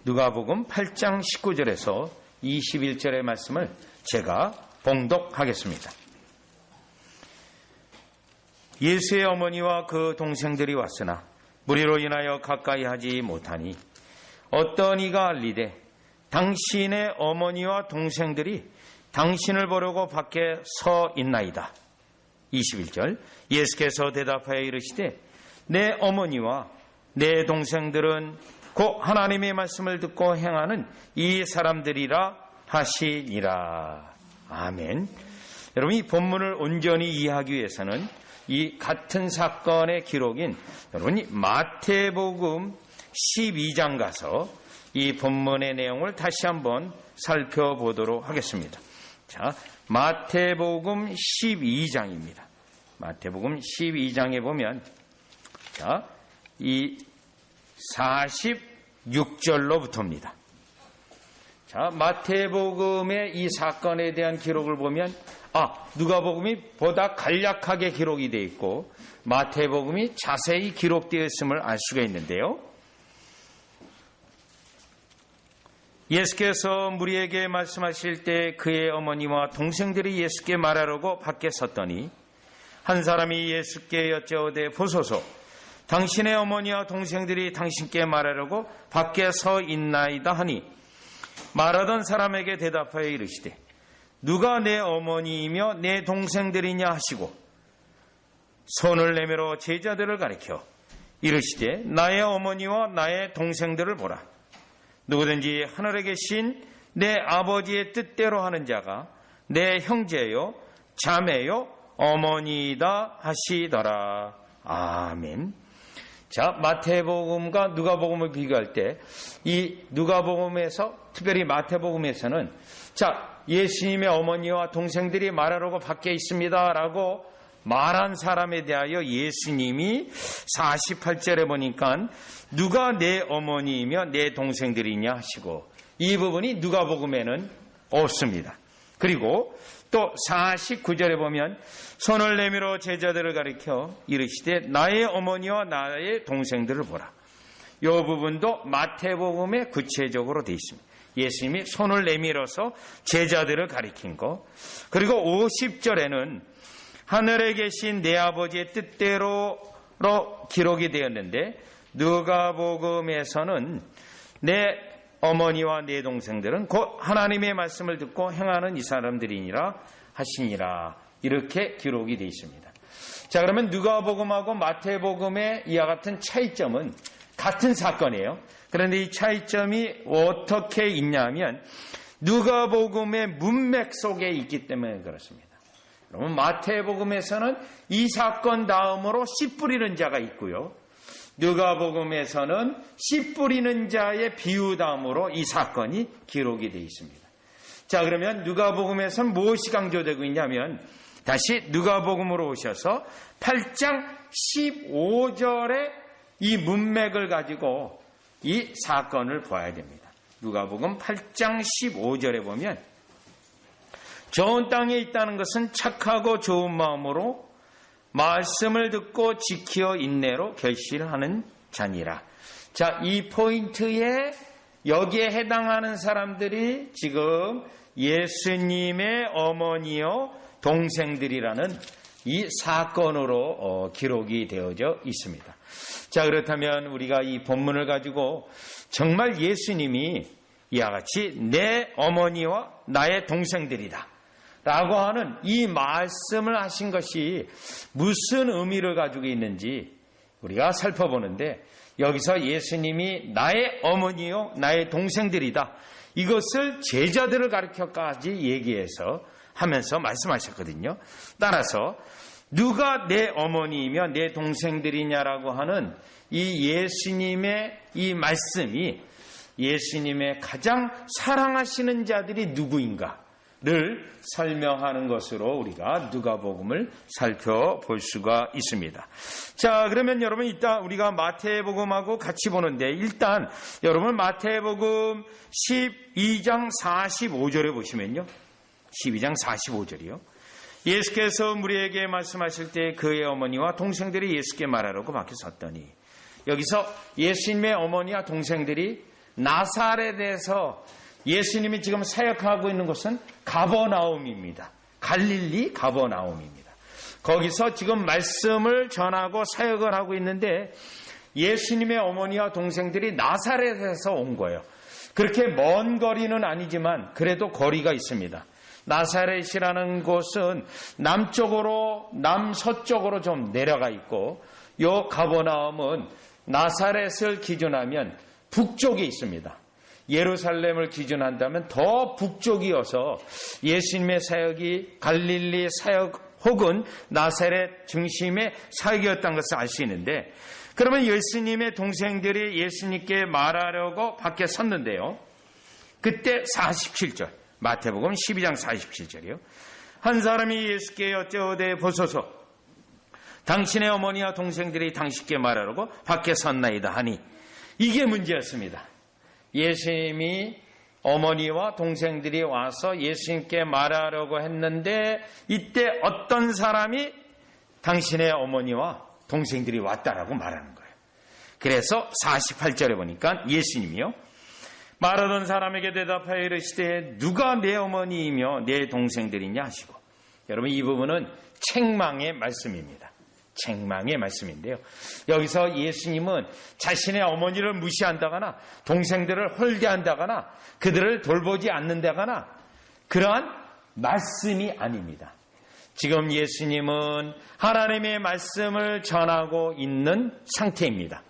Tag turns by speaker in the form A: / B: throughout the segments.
A: 누가복음 8장 19절에서 21절의 말씀을 제가 봉독하겠습니다. 예수의 어머니와 그 동생들이 왔으나 무리로 인하여 가까이 하지 못하니 어떤 이가 알리되 당신의 어머니와 동생들이 당신을 보려고 밖에 서 있나이다. 21절 예수께서 대답하여 이르시되 내 어머니와 내 동생들은 곧 하나님의 말씀을 듣고 행하는 이 사람들이라 하시니라. 아멘. 여러분, 이 본문을 온전히 이해하기 위해서는 이 같은 사건의 기록인 여러분이 마태복음 12장 가서 이 본문의 내용을 다시 한번 살펴보도록 하겠습니다. 자, 마태복음 12장입니다. 마태복음 12장에 보면 자, 이 46절로부터입니다. 자, 마태복음의 이 사건에 대한 기록을 보면 누가복음이 보다 간략하게 기록이 되어 있고 마태복음이 자세히 기록되어 있음을 알 수가 있는데요. 예수께서 무리에게 말씀하실 때 그의 어머니와 동생들이 예수께 말하려고 밖에 섰더니 한 사람이 예수께 여짜오되 보소서 당신의 어머니와 동생들이 당신께 말하려고 밖에 서 있나이다 하니 말하던 사람에게 대답하여 이르시되 누가 내 어머니이며 내 동생들이냐 하시고 손을 내밀어 제자들을 가리켜 이르시되 나의 어머니와 나의 동생들을 보라. 누구든지 하늘에 계신 내 아버지의 뜻대로 하는 자가 내 형제요 자매요 어머니이다 하시더라. 아멘. 자, 마태복음과 누가복음을 비교할 때 이 누가복음에서 특별히 마태복음에서는 자, 예수님의 어머니와 동생들이 말하려고 밖에 있습니다라고 말한 사람에 대하여 예수님이 48절에 보니까 누가 내 어머니이며 내 동생들이냐 하시고 이 부분이 누가복음에는 없습니다. 그리고 또 49절에 보면 손을 내밀어 제자들을 가리켜 이르시되 나의 어머니와 나의 동생들을 보라. 이 부분도 마태복음에 구체적으로 되어 있습니다. 예수님이 손을 내밀어서 제자들을 가리킨 거. 그리고 50절에는 하늘에 계신 내 아버지의 뜻대로 기록이 되었는데 누가복음에서는 내 어머니와 내 동생들은 곧 하나님의 말씀을 듣고 행하는 이 사람들이니라 하시니라. 이렇게 기록이 되어 있습니다. 자, 그러면 누가복음하고 마태복음의 이와 같은 차이점은 같은 사건이에요. 그런데 이 차이점이 어떻게 있냐면 누가복음의 문맥 속에 있기 때문에 그렇습니다. 여러분, 마태복음에서는 이 사건 다음으로 씨 뿌리는 자가 있고요. 누가복음에서는 씨 뿌리는 자의 비유 다음으로 이 사건이 기록이 되어 있습니다. 자, 그러면 누가복음에서는 무엇이 강조되고 있냐면 다시 누가복음으로 오셔서 8장 15절의 이 문맥을 가지고 이 사건을 봐야 됩니다. 누가복음 8장 15절에 보면 좋은 땅에 있다는 것은 착하고 좋은 마음으로 말씀을 듣고 지키어 인내로 결실하는 자니라. 자, 이 포인트에 여기에 해당하는 사람들이 지금 예수님의 어머니요 동생들이라는 이 사건으로 기록이 되어져 있습니다. 자, 그렇다면 우리가 이 본문을 가지고 정말 예수님이 이와 같이 내 어머니와 나의 동생들이다 라고 하는 이 말씀을 하신 것이 무슨 의미를 가지고 있는지 우리가 살펴보는데 여기서 예수님이 나의 어머니요 나의 동생들이다 이것을 제자들을 가르쳐까지 얘기해서 하면서 말씀하셨거든요. 따라서 누가 내 어머니이며 내 동생들이냐라고 하는 이 예수님의 이 말씀이 예수님의 가장 사랑하시는 자들이 누구인가를 설명하는 것으로 우리가 누가복음을 살펴볼 수가 있습니다. 자, 그러면 여러분 이따 우리가 마태복음하고 같이 보는데 일단 여러분 마태복음 12장 45절에 보시면요. 12장 45절이요. 예수께서 무리에게 말씀하실 때 그의 어머니와 동생들이 예수께 말하려고 밖에 섰더니 여기서 예수님의 어머니와 동생들이 나사렛에서 예수님이 지금 사역하고 있는 곳은 가버나움입니다. 갈릴리 가버나움입니다. 거기서 지금 말씀을 전하고 사역을 하고 있는데 예수님의 어머니와 동생들이 나사렛에서 온 거예요. 그렇게 먼 거리는 아니지만 그래도 거리가 있습니다. 나사렛이라는 곳은 남쪽으로 남서쪽으로 좀 내려가 있고 요 가버나움은 나사렛을 기준하면 북쪽에 있습니다. 예루살렘을 기준한다면 더 북쪽이어서 예수님의 사역이 갈릴리 사역 혹은 나사렛 중심의 사역이었다는 것을 알 수 있는데, 그러면 예수님의 동생들이 예수님께 말하려고 밖에 섰는데요. 그때 47절, 마태복음 12장 47절이요. 한 사람이 예수께 여쭤오되 보소서, 당신의 어머니와 동생들이 당신께 말하려고 밖에 섰나이다 하니, 이게 문제였습니다. 예수님이 어머니와 동생들이 와서 예수님께 말하려고 했는데 이때 어떤 사람이 당신의 어머니와 동생들이 왔다라고 말하는 거예요. 그래서 48절에 보니까 예수님이요, 말하던 사람에게 대답하여 이르시되 누가 내 어머니이며 내 동생들이냐 하시고. 여러분, 이 부분은 책망의 말씀입니다. 책망의 말씀인데요. 여기서 예수님은 자신의 어머니를 무시한다거나 동생들을 홀대한다거나 그들을 돌보지 않는다거나 그러한 말씀이 아닙니다. 지금 예수님은 하나님의 말씀을 전하고 있는 상태입니다.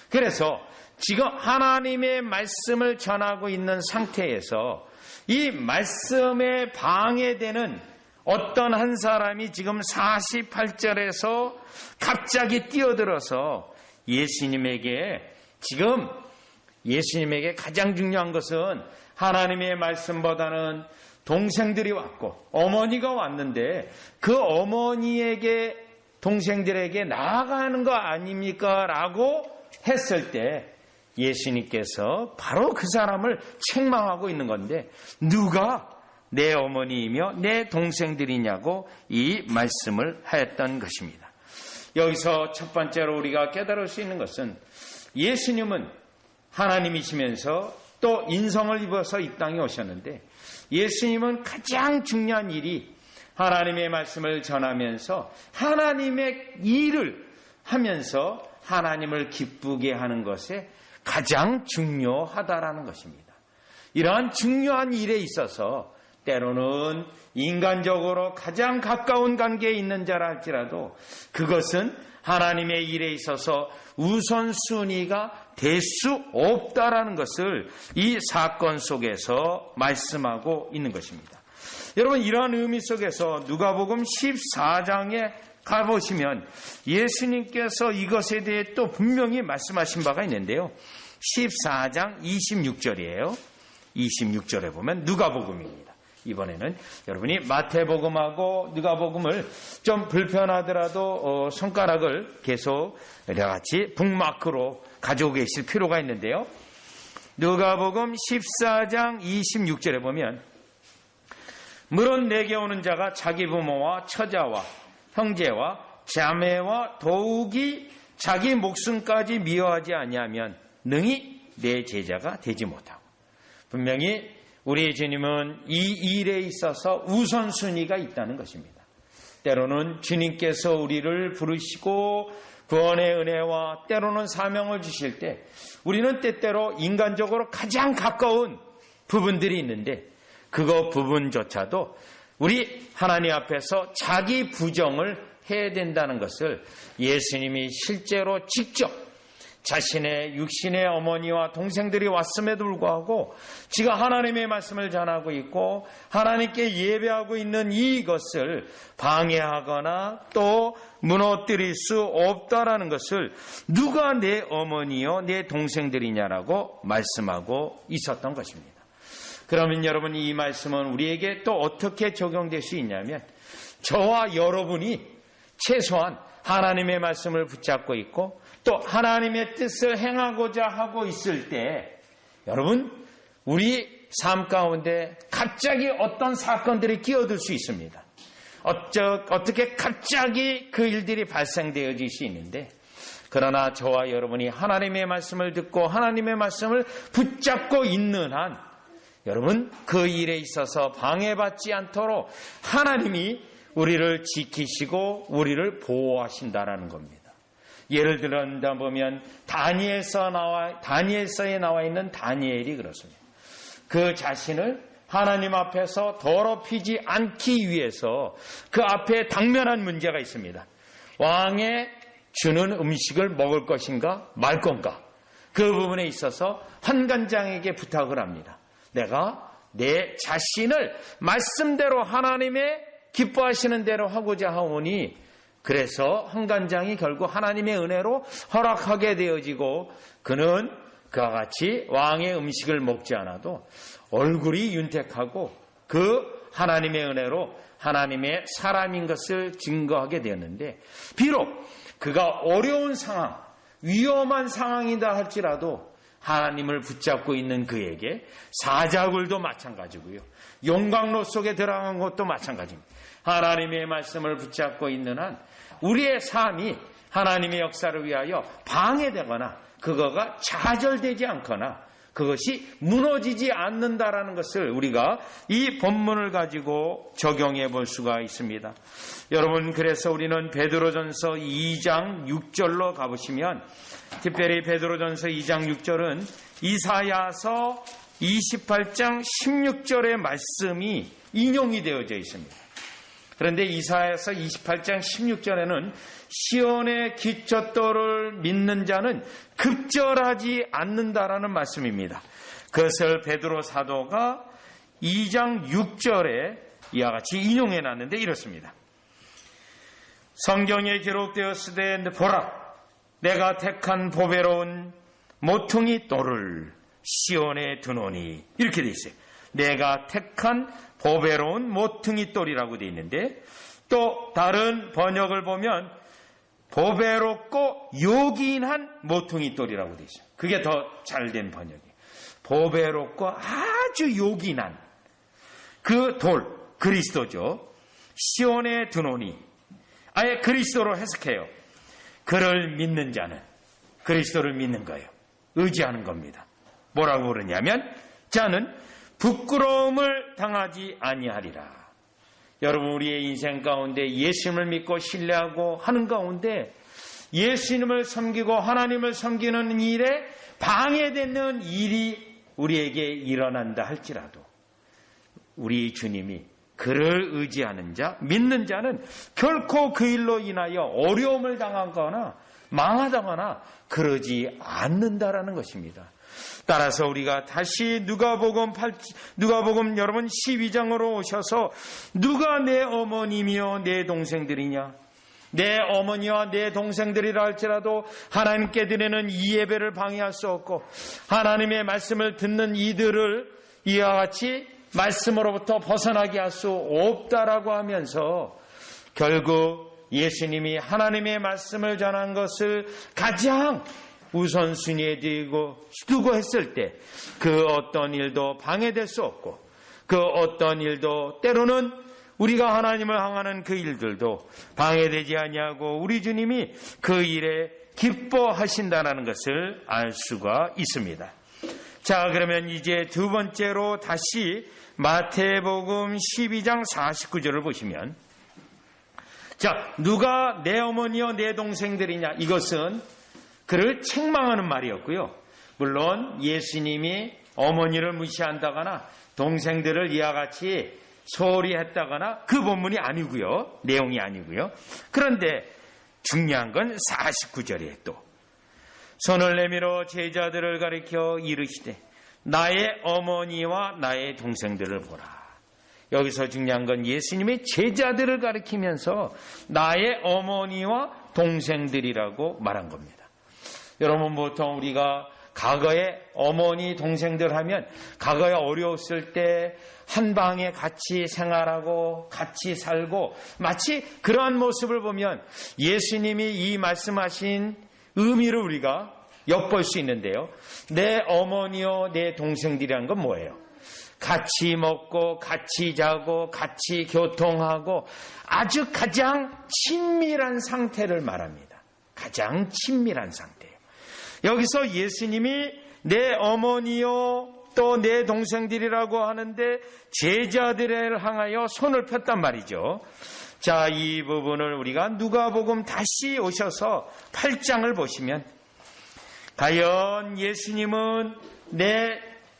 A: 그래서 지금 하나님의 말씀을 전하고 있는 상태에서 이 말씀에 방해되는 어떤 한 사람이 지금 48절에서 갑자기 뛰어들어서 예수님에게 가장 중요한 것은 하나님의 말씀보다는 동생들이 왔고 어머니가 왔는데 그 어머니에게 동생들에게 나아가는 거 아닙니까? 라고 했을 때 예수님께서 바로 그 사람을 책망하고 있는 건데, 누가 내 어머니이며 내 동생들이냐고 이 말씀을 하였던 것입니다. 여기서 첫 번째로 우리가 깨달을 수 있는 것은 예수님은 하나님이시면서 또 인성을 입어서 이 땅에 오셨는데, 예수님은 가장 중요한 일이 하나님의 말씀을 전하면서 하나님의 일을 하면서 하나님을 기쁘게 하는 것에 가장 중요하다라는 것입니다. 이러한 중요한 일에 있어서 때로는 인간적으로 가장 가까운 관계에 있는 자라 할지라도 그것은 하나님의 일에 있어서 우선순위가 될 수 없다라는 것을 이 사건 속에서 말씀하고 있는 것입니다. 여러분, 이러한 의미 속에서 누가복음 14장에 가보시면 예수님께서 이것에 대해 또 분명히 말씀하신 바가 있는데요. 14장 26절이에요. 26절에 보면 누가복음입니다. 이번에는 여러분이 마태복음하고 누가복음을 좀 불편하더라도 손가락을 계속 이렇게 북마크로 가지고 계실 필요가 있는데요. 누가복음 14장 26절에 보면, 물은 내게 오는 자가 자기 부모와 처자와 형제와 자매와 더욱이 자기 목숨까지 미워하지 아니하면 능히 내 제자가 되지 못하고. 분명히 우리 주님은 이 일에 있어서 우선순위가 있다는 것입니다. 때로는 주님께서 우리를 부르시고 구원의 은혜와 때로는 사명을 주실 때 우리는 때때로 인간적으로 가장 가까운 부분들이 있는데 그거 부분조차도 우리 하나님 앞에서 자기 부정을 해야 된다는 것을 예수님이 실제로 직접 자신의 육신의 어머니와 동생들이 왔음에도 불구하고 지금 하나님의 말씀을 전하고 있고 하나님께 예배하고 있는 이것을 방해하거나 또 무너뜨릴 수 없다라는 것을 누가 내 어머니요 내 동생들이냐라고 말씀하고 있었던 것입니다. 그러면 여러분, 이 말씀은 우리에게 또 어떻게 적용될 수 있냐면, 저와 여러분이 최소한 하나님의 말씀을 붙잡고 있고 또 하나님의 뜻을 행하고자 하고 있을 때 여러분, 우리 삶 가운데 갑자기 어떤 사건들이 끼어들 수 있습니다. 어떻게 갑자기 그 일들이 발생되어질 수 있는데, 그러나 저와 여러분이 하나님의 말씀을 듣고 하나님의 말씀을 붙잡고 있는 한 여러분 그 일에 있어서 방해받지 않도록 하나님이 우리를 지키시고 우리를 보호하신다라는 겁니다. 예를 들어 보면 다니엘서에 나와 있는 다니엘이 그렇습니다. 그 자신을 하나님 앞에서 더럽히지 않기 위해서 그 앞에 당면한 문제가 있습니다. 왕의 주는 음식을 먹을 것인가 말 건가, 그 부분에 있어서 환관장에게 부탁을 합니다. 내가 내 자신을 말씀대로 하나님의 기뻐하시는 대로 하고자 하오니, 그래서 환관장이 결국 하나님의 은혜로 허락하게 되어지고 그는 그와 같이 왕의 음식을 먹지 않아도 얼굴이 윤택하고 그 하나님의 은혜로 하나님의 사람인 것을 증거하게 되었는데, 비록 그가 어려운 상황, 위험한 상황이다 할지라도 하나님을 붙잡고 있는 그에게 사자굴도 마찬가지고요, 용광로 속에 들어간 것도 마찬가지입니다. 하나님의 말씀을 붙잡고 있는 한 우리의 삶이 하나님의 역사를 위하여 방해되거나 그거가 좌절되지 않거나 그것이 무너지지 않는다라는 것을 우리가 이 본문을 가지고 적용해 볼 수가 있습니다. 여러분, 그래서 우리는 베드로전서 2장 6절로 가보시면, 특별히 베드로전서 2장 6절은 이사야서 28장 16절의 말씀이 인용이 되어져 있습니다. 그런데 이사야서 28장 16절에는 시온의 기초돌을 믿는 자는 급절하지 않는다라는 말씀입니다. 그것을 베드로 사도가 2장 6절에 이와 같이 인용해 놨는데 이렇습니다. 성경에 기록되었으되 보라, 내가 택한 보배로운 모퉁이 돌을 시온에 두노니, 이렇게 돼 있어요. 내가 택한 보배로운 모퉁이 돌이라고 되어 있는데, 또 다른 번역을 보면 보배롭고 요긴한 모퉁이 돌이라고 되어 있어요. 그게 더 잘된 번역이에요. 보배롭고 아주 요긴한 그 돌, 그리스도죠. 시온에 두노니, 아예 그리스도로 해석해요. 그를 믿는 자는, 그리스도를 믿는 거예요. 의지하는 겁니다. 뭐라고 그러냐면, 자는 부끄러움을 당하지 아니하리라. 여러분, 우리의 인생 가운데 예수님을 믿고 신뢰하고 하는 가운데 예수님을 섬기고 하나님을 섬기는 일에 방해되는 일이 우리에게 일어난다 할지라도 우리 주님이 그를 의지하는 자, 믿는 자는 결코 그 일로 인하여 어려움을 당하거나 망하다거나 그러지 않는다라는 것입니다. 따라서 우리가 다시 누가복음 여러분 12장으로 오셔서, 누가 내 어머니며 내 동생들이냐, 내 어머니와 내 동생들이라 할지라도 하나님께 드리는 이 예배를 방해할 수 없고 하나님의 말씀을 듣는 이들을 이와 같이 말씀으로부터 벗어나게 할 수 없다라고 하면서, 결국 예수님이 하나님의 말씀을 전한 것을 가장 우선순위에 두고 했을 때 그 어떤 일도 방해될 수 없고, 그 어떤 일도 때로는 우리가 하나님을 향하는 그 일들도 방해되지 아니하고 우리 주님이 그 일에 기뻐하신다는 것을 알 수가 있습니다. 자, 그러면 이제 두 번째로 다시 마태복음 12장 49절을 보시면, 자, 누가 내 어머니여 내 동생들이냐, 이것은 그를 책망하는 말이었고요. 물론 예수님이 어머니를 무시한다거나 동생들을 이와 같이 소홀히 했다거나 그 본문이 아니고요. 내용이 아니고요. 그런데 중요한 건 49절이에요. 또 손을 내밀어 제자들을 가리켜 이르시되 나의 어머니와 나의 동생들을 보라. 여기서 중요한 건 예수님의 제자들을 가리키면서 나의 어머니와 동생들이라고 말한 겁니다. 여러분, 보통 우리가 과거에 어머니 동생들 하면 과거에 어려웠을 때 한 방에 같이 생활하고 같이 살고 마치 그러한 모습을 보면 예수님이 이 말씀하신 의미를 우리가 엿볼 수 있는데요. 내 어머니요 내 동생들이란 건 뭐예요? 같이 먹고 같이 자고 같이 교통하고 아주 가장 친밀한 상태를 말합니다. 가장 친밀한 상태예요. 여기서 예수님이 내 어머니요 또 내 동생들이라고 하는데 제자들을 향하여 손을 폈단 말이죠. 자, 이 부분을 우리가 누가복음 다시 오셔서 8장을 보시면 과연 예수님은 내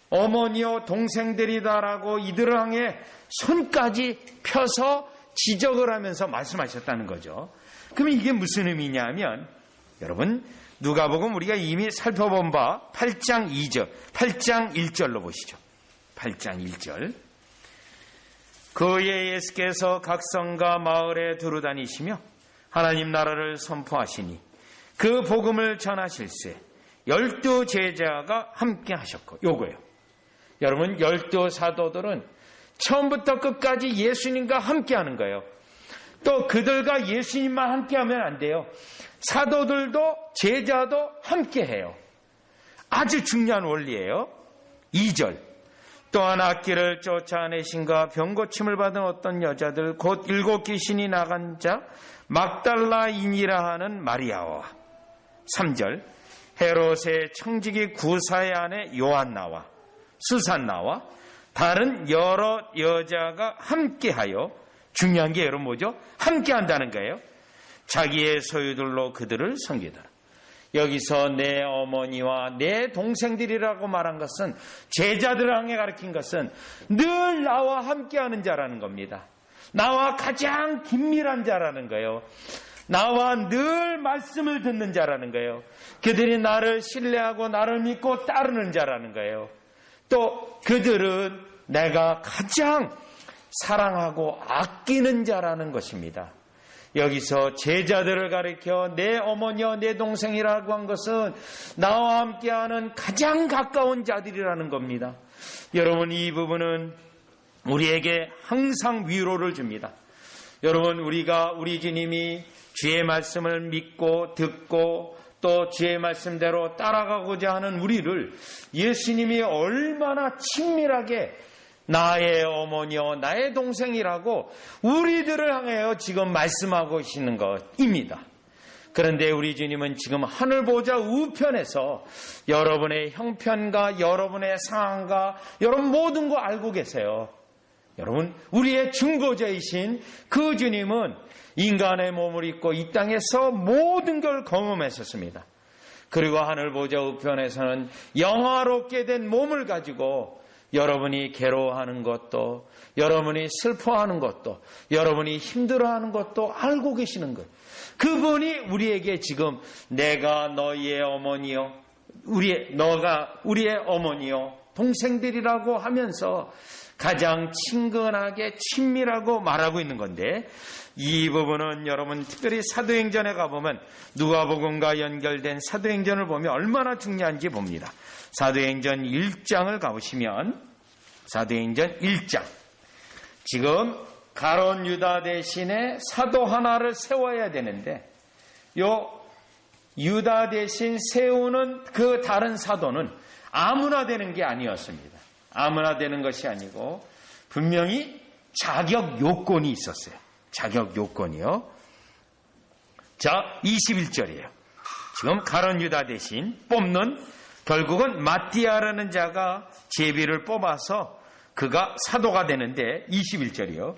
A: 어머니요 동생들이다라고 이들을 향해 손까지 펴서 지적을 하면서 말씀하셨다는 거죠. 그러면 이게 무슨 의미냐면 여러분 누가복음 우리가 이미 살펴본 바 8장 2절, 8장 1절로 보시죠. 8장 1절. 그의 예수께서 각 성과 마을에 두루다니시며 하나님 나라를 선포하시니 그 복음을 전하실세 12 제자가 함께 하셨고 요거예요. 여러분 12 사도들은 처음부터 끝까지 예수님과 함께 하는 거예요. 또 그들과 예수님만 함께 하면 안 돼요. 사도들도 제자도 함께 해요. 아주 중요한 원리예요. 2절. 또한 악기를 쫓아내신가 병고침을 받은 어떤 여자들 곧 7 귀신이 나간 자 막달라인이라 하는 마리아와 3절. 헤롯의 청지기 구사의 아내 요한나와 수산나와 다른 여러 여자가 함께하여 중요한 게 여러분 뭐죠? 함께한다는 거예요. 자기의 소유들로 그들을 섬기더라. 여기서 내 어머니와 내 동생들이라고 말한 것은 제자들을 향해 가르친 것은 늘 나와 함께하는 자라는 겁니다. 나와 가장 긴밀한 자라는 거예요. 나와 늘 말씀을 듣는 자라는 거예요. 그들이 나를 신뢰하고 나를 믿고 따르는 자라는 거예요. 또 그들은 내가 가장 사랑하고 아끼는 자라는 것입니다. 여기서 제자들을 가리켜 내 어머니와 내 동생이라고 한 것은 나와 함께하는 가장 가까운 자들이라는 겁니다. 여러분 이 부분은 우리에게 항상 위로를 줍니다. 여러분 우리 주님이 주의 말씀을 믿고 듣고 또 주의 말씀대로 따라가고자 하는 우리를 예수님이 얼마나 친밀하게 나의 어머니요 나의 동생이라고 우리들을 향하여 지금 말씀하고 계시는 것입니다. 그런데 우리 주님은 지금 하늘보좌 우편에서 여러분의 형편과 여러분의 상황과 여러분 모든 거 알고 계세요. 여러분 우리의 중보자이신 그 주님은 인간의 몸을 입고 이 땅에서 모든 걸 경험했었습니다. 그리고 하늘보좌 우편에서는 영화롭게 된 몸을 가지고 여러분이 괴로워하는 것도 여러분이 슬퍼하는 것도 여러분이 힘들어하는 것도 알고 계시는 거예요. 그분이 우리에게 지금 내가 너희의 어머니요 너가 우리의 어머니요 동생들이라고 하면서 가장 친근하게 친밀하고 말하고 있는 건데 이 부분은 여러분 특별히 사도행전에 가보면 누가복음과 연결된 사도행전을 보면 얼마나 중요한지 봅니다. 사도행전 1장을 가보시면 사도행전 1장 지금 가룟 유다 대신에 사도 하나를 세워야 되는데 요 유다 대신 세우는 그 다른 사도는 아무나 되는 게 아니었습니다. 아무나 되는 것이 아니고 분명히 자격 요건이 있었어요. 자격 요건이요. 자 21절이에요. 지금 가룟 유다 대신 뽑는 결국은 마띠아라는 자가 제비를 뽑아서 그가 사도가 되는데 21절이요.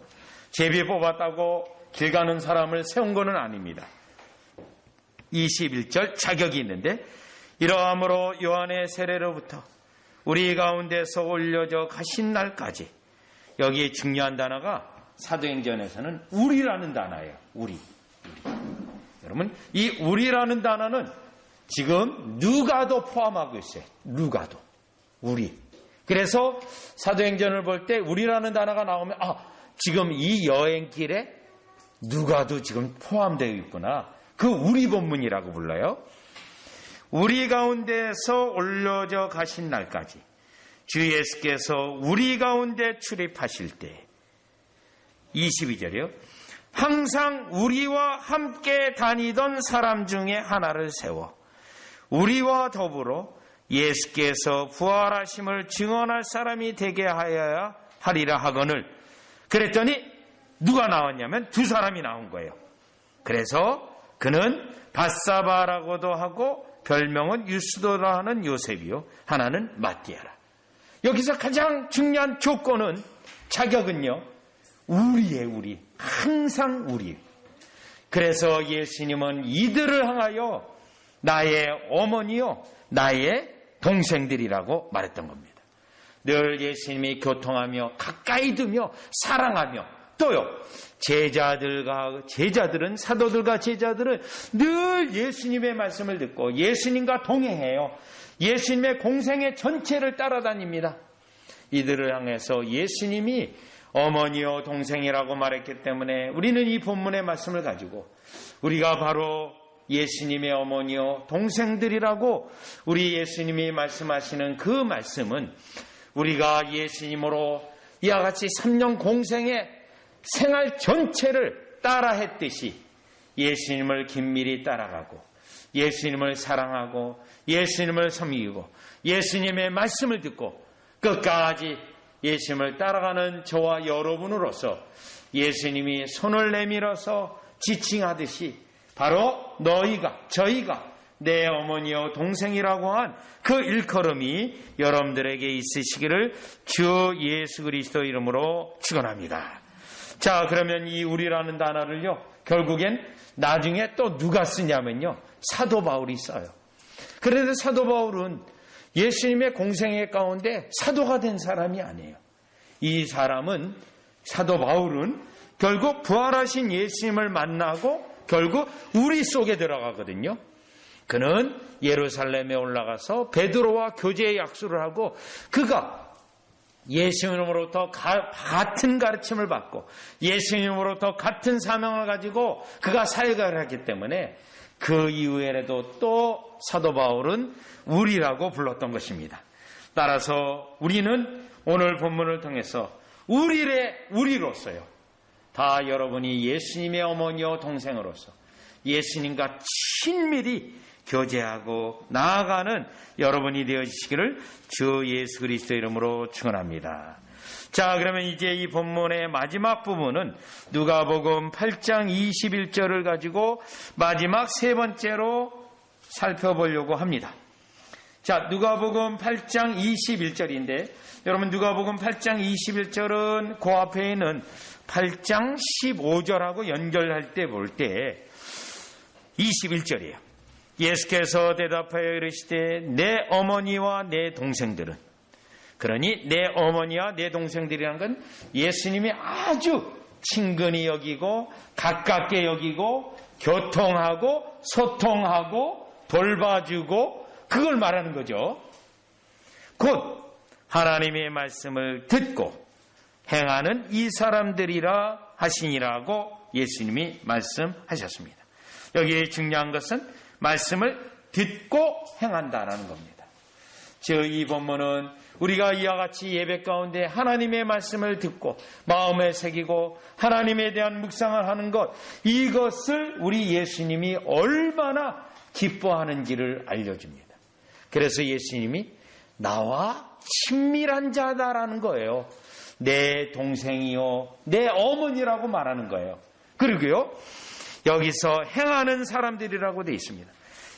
A: 제비 뽑았다고 길 가는 사람을 세운 것은 아닙니다. 21절 자격이 있는데 이러함으로 요한의 세례로부터 우리 가운데서 올려져 가신 날까지 여기에 중요한 단어가 사도행전에서는 우리라는 단어예요. 우리. 여러분 이 우리라는 단어는 지금 누가도 포함하고 있어요. 누가도. 우리. 그래서 사도행전을 볼 때 우리라는 단어가 나오면 지금 이 여행길에 누가도 지금 포함되어 있구나. 그 우리 본문이라고 불러요. 우리 가운데서 올려져 가신 날까지 주 예수께서 우리 가운데 출입하실 때 22절이요. 항상 우리와 함께 다니던 사람 중에 하나를 세워 우리와 더불어 예수께서 부활하심을 증언할 사람이 되게 하여야 하리라 하거늘. 그랬더니 누가 나왔냐면 두 사람이 나온 거예요. 그래서 그는 바사바라고도 하고 별명은 유스도라 하는 요셉이요, 하나는 마띠아라. 여기서 가장 중요한 조건은, 자격은요, 우리. 항상 우리. 그래서 예수님은 이들을 향하여 나의 어머니요, 나의 동생들이라고 말했던 겁니다. 늘 예수님이 교통하며 가까이 두며 사랑하며, 또요, 제자들은, 사도들과 제자들은 늘 예수님의 말씀을 듣고 예수님과 동행해요. 예수님의 공생의 전체를 따라다닙니다. 이들을 향해서 예수님이 어머니요 동생이라고 말했기 때문에 우리는 이 본문의 말씀을 가지고 우리가 바로 예수님의 어머니요 동생들이라고 우리 예수님이 말씀하시는 그 말씀은, 우리가 예수님으로 이와 같이 3년 공생의 생활 전체를 따라했듯이 예수님을 긴밀히 따라가고 예수님을 사랑하고 예수님을 섬기고 예수님의 말씀을 듣고 끝까지 예수님을 따라가는 저와 여러분으로서 예수님이 손을 내밀어서 지칭하듯이 바로 저희가 내 어머니요 동생이라고 한 그 일컬음이 여러분들에게 있으시기를 주 예수 그리스도 이름으로 축원합니다. 자, 그러면 이 우리라는 단어를요, 결국엔 나중에 또 누가 쓰냐면요, 사도 바울이 써요. 그런데 사도 바울은 예수님의 공생애 가운데 사도가 된 사람이 아니에요. 이 사람은, 사도 바울은 결국 부활하신 예수님을 만나고 결국 우리 속에 들어가거든요. 그는 예루살렘에 올라가서 베드로와 교제의 약속을 하고 그가 예수님으로부터 같은 가르침을 받고 예수님으로부터 같은 사명을 가지고 그가 사역을 했기 때문에 그 이후에라도 또 사도 바울은 우리라고 불렀던 것입니다. 따라서 우리는 오늘 본문을 통해서 우리로서요, 다 여러분이 예수님의 어머니요 동생으로서 예수님과 친밀히 교제하고 나아가는 여러분이 되어주시기를 주 예수 그리스도 이름으로 축원합니다. 자, 그러면 이제 이 본문의 마지막 부분은 누가복음 8장 21절을 가지고 마지막 세 번째로 살펴보려고 합니다. 자, 누가복음 8장 21절인데 여러분, 누가복음 8장 21절은 그 앞에 있는 8장 15절하고 연결할 때 볼 때 21절이에요. 예수께서 대답하여 이르시되 내 어머니와 내 동생들은, 그러니 내 어머니와 내 동생들이라는 건 예수님이 아주 친근히 여기고 가깝게 여기고 교통하고 소통하고 돌봐주고 그걸 말하는 거죠. 곧 하나님의 말씀을 듣고 행하는 이 사람들이라 하시니라고 예수님이 말씀하셨습니다. 여기에 중요한 것은 말씀을 듣고 행한다라는 겁니다. 즉 이 본문은 우리가 이와 같이 예배 가운데 하나님의 말씀을 듣고 마음에 새기고 하나님에 대한 묵상을 하는 것, 이것을 우리 예수님이 얼마나 기뻐하는지를 알려줍니다. 그래서 예수님이 나와 친밀한 자다라는 거예요. 내 동생이요, 내 어머니라고 말하는 거예요. 그리고요, 여기서 행하는 사람들이라고 되어 있습니다.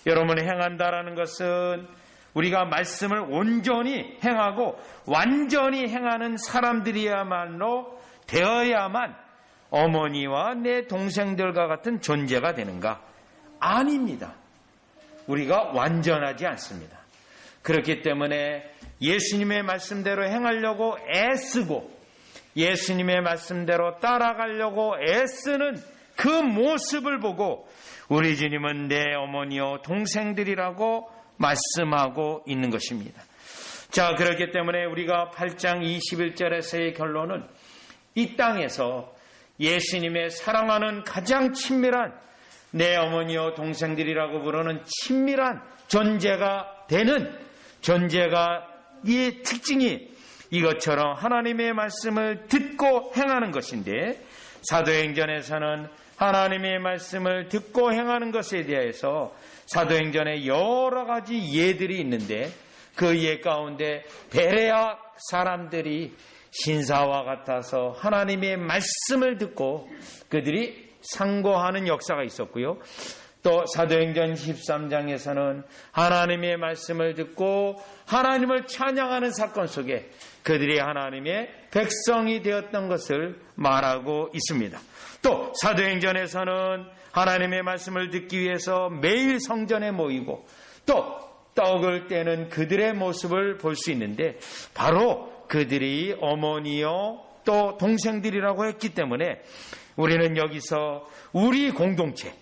A: 여러분, 행한다라는 것은 우리가 말씀을 온전히 행하고 완전히 행하는 사람들이야말로 되어야만 어머니와 내 동생들과 같은 존재가 되는가? 아닙니다. 우리가 완전하지 않습니다. 그렇기 때문에 예수님의 말씀대로 행하려고 애쓰고 예수님의 말씀대로 따라가려고 애쓰는 그 모습을 보고 우리 주님은 내 어머니요 동생들이라고 말씀하고 있는 것입니다. 자, 그렇기 때문에 우리가 8장 21절에서의 결론은 이 땅에서 예수님의 사랑하는 가장 친밀한 내 어머니요 동생들이라고 부르는 친밀한 존재가 되는 존재가 이 특징이 이것처럼 하나님의 말씀을 듣고 행하는 것인데, 사도행전에서는 하나님의 말씀을 듣고 행하는 것에 대해서 사도행전에 여러 가지 예들이 있는데 그 예 가운데 베레아 사람들이 신사와 같아서 하나님의 말씀을 듣고 그들이 상고하는 역사가 있었고요. 또 사도행전 13장에서는 하나님의 말씀을 듣고 하나님을 찬양하는 사건 속에 그들이 하나님의 백성이 되었던 것을 말하고 있습니다. 또 사도행전에서는 하나님의 말씀을 듣기 위해서 매일 성전에 모이고 또 떡을 떼는 그들의 모습을 볼 수 있는데 바로 그들이 어머니요 또 동생들이라고 했기 때문에 우리는 여기서 우리 공동체,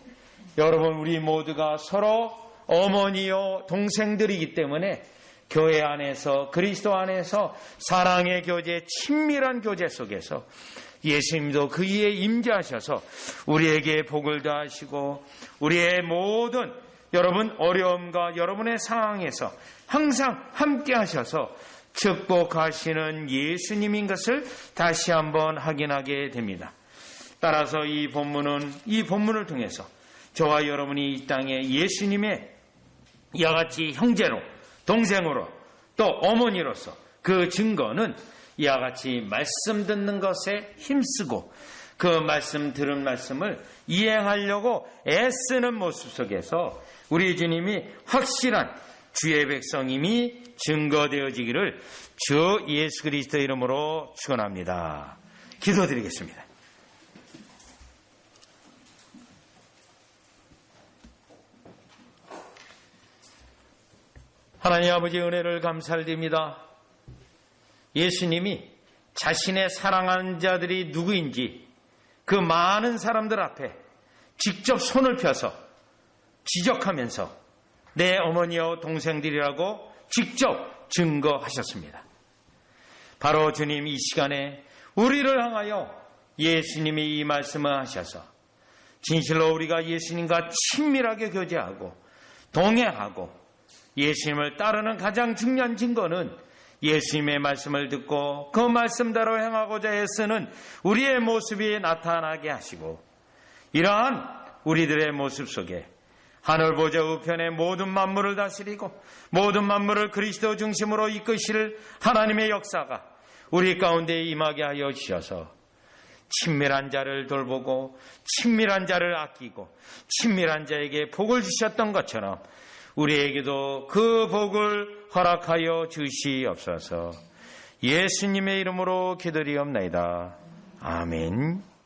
A: 여러분 우리 모두가 서로 어머니요 동생들이기 때문에 교회 안에서 그리스도 안에서 사랑의 교제, 친밀한 교제 속에서 예수님도 그 위에 임재하셔서 우리에게 복을 더하시고 우리의 모든 여러분 어려움과 여러분의 상황에서 항상 함께 하셔서 축복하시는 예수님인 것을 다시 한번 확인하게 됩니다. 따라서 이 본문을 통해서 저와 여러분이 이 땅에 예수님의 이와 같이 형제로, 동생으로, 또 어머니로서 그 증거는 이와 같이 말씀 듣는 것에 힘쓰고 그 말씀 들은 말씀을 이행하려고 애쓰는 모습 속에서 우리 주님이 확실한 주의 백성임이 증거되어지기를 주 예수 그리스도 이름으로 축원합니다. 기도드리겠습니다. 하나님 아버지 은혜를 감사드립니다. 예수님이 자신의 사랑하는 자들이 누구인지 그 많은 사람들 앞에 직접 손을 펴서 지적하면서 내 어머니와 동생들이라고 직접 증거하셨습니다. 바로 주님 이 시간에 우리를 향하여 예수님이 이 말씀을 하셔서 진실로 우리가 예수님과 친밀하게 교제하고 동행하고 예수님을 따르는 가장 중요한 증거는 예수님의 말씀을 듣고 그 말씀대로 행하고자 애쓰는 우리의 모습이 나타나게 하시고 이러한 우리들의 모습 속에 하늘 보좌 우편의 모든 만물을 다스리고 모든 만물을 그리스도 중심으로 이끄실 하나님의 역사가 우리 가운데 임하게 하여 주셔서 친밀한 자를 돌보고 친밀한 자를 아끼고 친밀한 자에게 복을 주셨던 것처럼 우리에게도 그 복을 허락하여 주시옵소서. 예수님의 이름으로 기도드리옵나이다. 아멘.